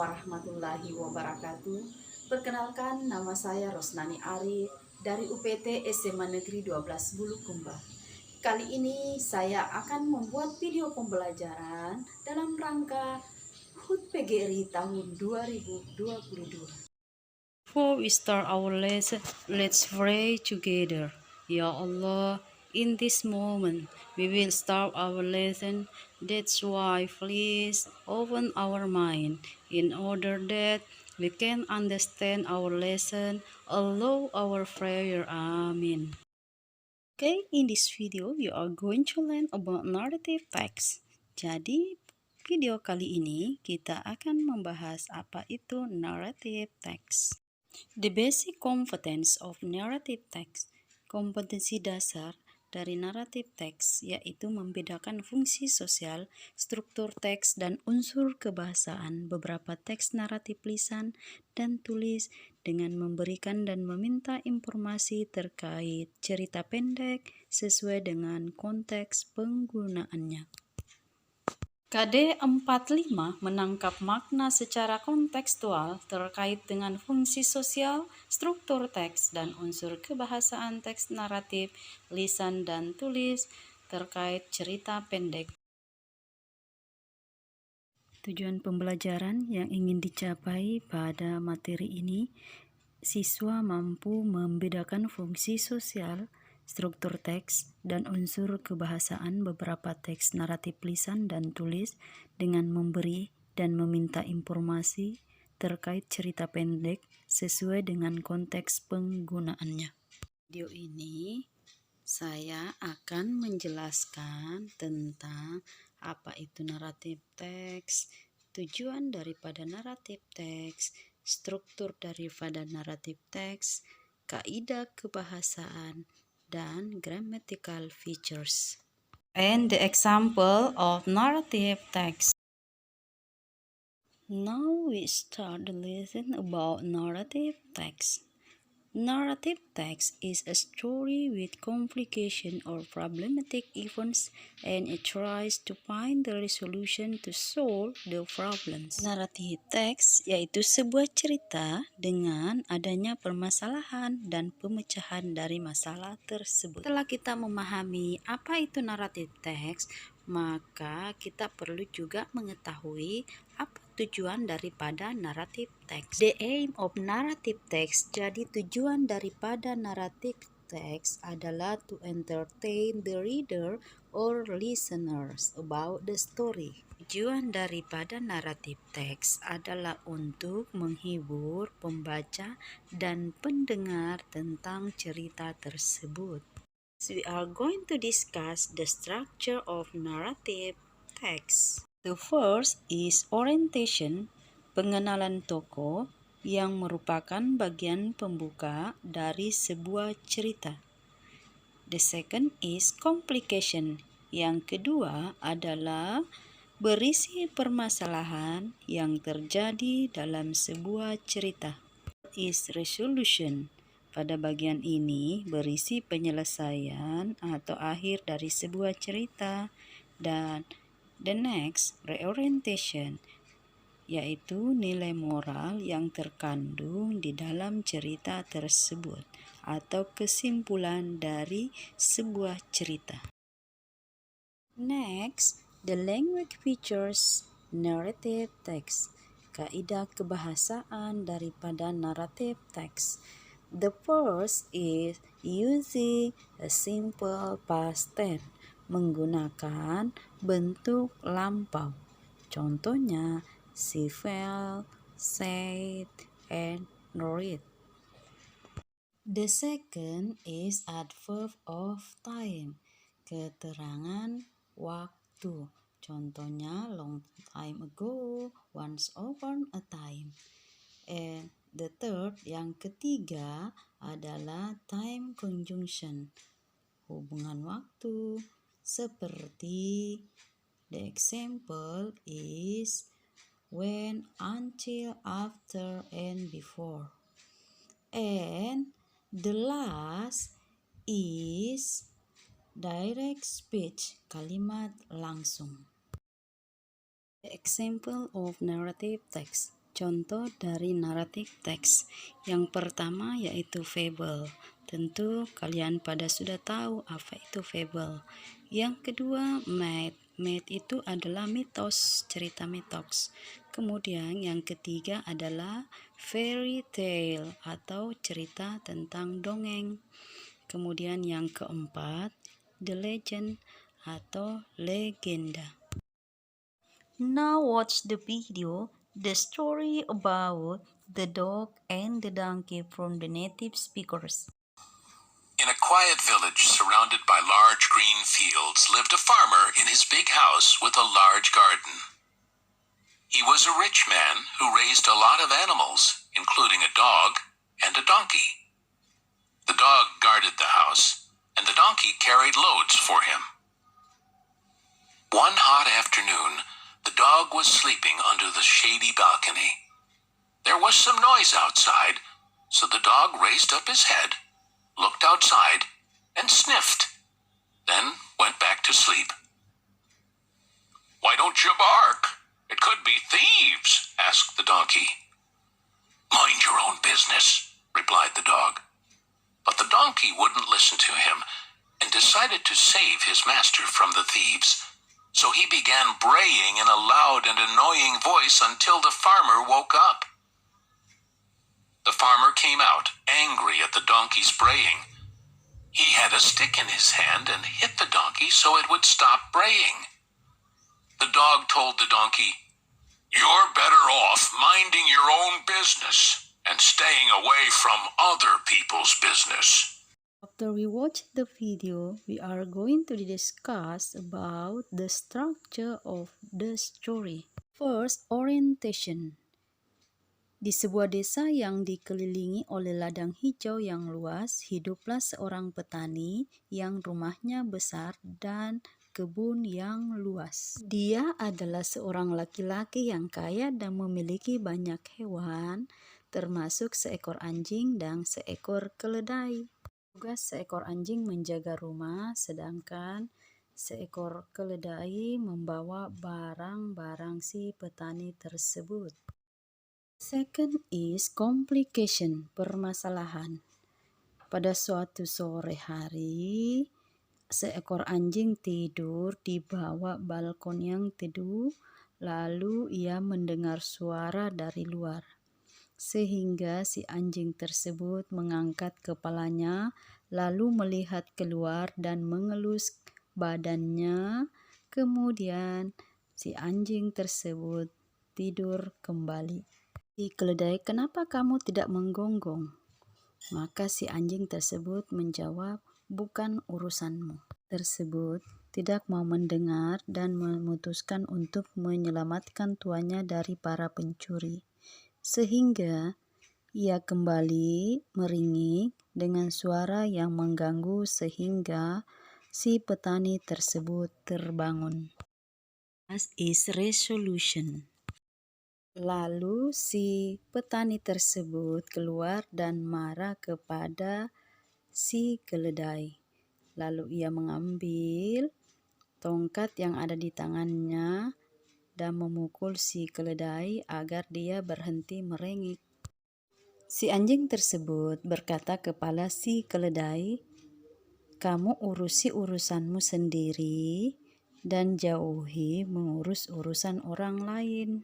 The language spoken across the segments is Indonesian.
warahmatullahi wabarakatuh. Perkenalkan, nama saya Rosnani Arif dari UPT SMA Negeri 12 Bulukumba. Kali ini saya akan membuat video pembelajaran dalam rangka HUT PGRI tahun 2022. Before we start our lesson, let's pray together. Ya Allah, in this moment, we will start our lesson. That's why please open our mind in order that we can understand our lesson. Allow our prayer. Amen. Okay, in this video, you are going to learn about narrative text. Jadi, video kali ini kita akan membahas apa itu narrative text. The basic competence of narrative text. Kompetensi dasar dari naratif teks yaitu membedakan fungsi sosial, struktur teks, dan unsur kebahasaan beberapa teks naratif lisan dan tulis dengan memberikan dan meminta informasi terkait cerita pendek sesuai dengan konteks penggunaannya. KD 45 menangkap makna secara kontekstual terkait dengan fungsi sosial, struktur teks, dan unsur kebahasaan teks naratif, lisan, dan tulis terkait cerita pendek. Tujuan pembelajaran yang ingin dicapai pada materi ini, siswa mampu membedakan fungsi sosial, struktur teks, dan unsur kebahasaan beberapa teks naratif lisan dan tulis dengan memberi dan meminta informasi terkait cerita pendek sesuai dengan konteks penggunaannya. Video ini saya akan menjelaskan tentang apa itu naratif teks, tujuan daripada naratif teks, struktur daripada naratif teks, kaidah kebahasaan, dan grammatical features. And the example of narrative text. Now we start the lesson about narrative text. Narrative text is a story with complication or problematic events and it tries to find the resolution to solve the problems. Narrative text yaitu sebuah cerita dengan adanya permasalahan dan pemecahan dari masalah tersebut. Setelah kita memahami apa itu narrative text, maka kita perlu juga mengetahui apa tujuan daripada narrative text. The aim of narrative text, jadi tujuan daripada narrative text adalah to entertain the reader or listeners about the story. Tujuan daripada narrative text adalah untuk menghibur pembaca dan pendengar tentang cerita tersebut. So we are going to discuss the structure of narrative text. The first is orientation, pengenalan tokoh yang merupakan bagian pembuka dari sebuah cerita. The second is complication, yang kedua adalah berisi permasalahan yang terjadi dalam sebuah cerita. Is resolution, pada bagian ini berisi penyelesaian atau akhir dari sebuah cerita. Dan the next, reorientation, yaitu nilai moral yang terkandung di dalam cerita tersebut atau kesimpulan dari sebuah cerita. Next, the language features narrative text, kaidah kebahasaan daripada narrative text. The first is using a simple past tense, menggunakan bentuk lampau. Contohnya, she felt, said, and read. The second is adverb of time, keterangan waktu. Contohnya, long time ago, once upon a time. And the third, yang ketiga, adalah time conjunction, hubungan waktu. Seperti the example is when, until, after, and before. And the last is direct speech, kalimat langsung. The example of narrative text. contoh dari narrative text. Yang pertama yaitu fable. Tentu kalian pada sudah tahu apa itu fable. Yang kedua myth. Myth itu adalah mitos, cerita mitos. Kemudian yang ketiga adalah fairy tale atau cerita tentang dongeng. Kemudian yang keempat, the legend atau legenda. Now watch the video, the story about the dog and the donkey from the native speakers. In a quiet village surrounded by large green fields lived a farmer in his big house with a large garden. He was a rich man who raised a lot of animals, including a dog and a donkey. The dog guarded the house, and the donkey carried loads for him. One hot afternoon, the dog was sleeping under the shady balcony. There was some noise outside, so the dog raised up his head, looked outside, and sniffed, then went back to sleep. "Why don't you bark? It could be thieves," asked the donkey. "Mind your own business," replied the dog. But the donkey wouldn't listen to him and decided to save his master from the thieves. So he began braying in a loud and annoying voice until the farmer woke up. The farmer came out, angry at the donkey's braying. He had a stick in his hand and hit the donkey so it would stop braying. The dog told the donkey, "You're better off minding your own business and staying away from other people's business." After we watch the video, we are going to discuss about the structure of the story. First, orientation. Di sebuah desa yang dikelilingi oleh ladang hijau yang luas, hiduplah seorang petani yang rumahnya besar dan kebun yang luas. Dia adalah seorang laki-laki yang kaya dan memiliki banyak hewan, termasuk seekor anjing dan seekor keledai. Tugas seekor anjing menjaga rumah, sedangkan seekor keledai membawa barang-barang si petani tersebut. Second is complication, permasalahan. Pada suatu sore hari, seekor anjing tidur di bawah balkon yang teduh, lalu ia mendengar suara dari luar. Sehingga si anjing tersebut mengangkat kepalanya, lalu melihat keluar dan mengelus badannya. Kemudian si anjing tersebut tidur kembali. Si keledai, "Kenapa kamu tidak menggonggong?" Maka si anjing tersebut menjawab, "Bukan urusanmu." Tersebut tidak mau mendengar dan memutuskan untuk menyelamatkan tuannya dari para pencuri. Sehingga ia kembali meringik dengan suara yang mengganggu sehingga si petani tersebut terbangun. As is resolution. Lalu si petani tersebut keluar dan marah kepada si keledai. Lalu ia mengambil tongkat yang ada di tangannya dan memukul si keledai agar dia berhenti merengek. Si anjing tersebut berkata kepada si keledai, "Kamu urusi urusanmu sendiri dan jauhi mengurus urusan orang lain."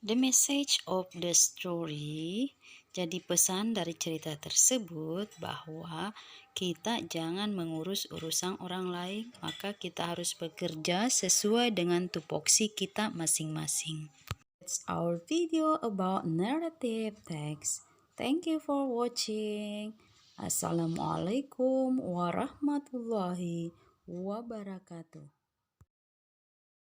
The message of the story, jadi pesan dari cerita tersebut bahwa kita jangan mengurus urusan orang lain, maka kita harus bekerja sesuai dengan tupoksi kita masing-masing. That's our video about narrative text. Thank you for watching. Assalamualaikum warahmatullahi wabarakatuh.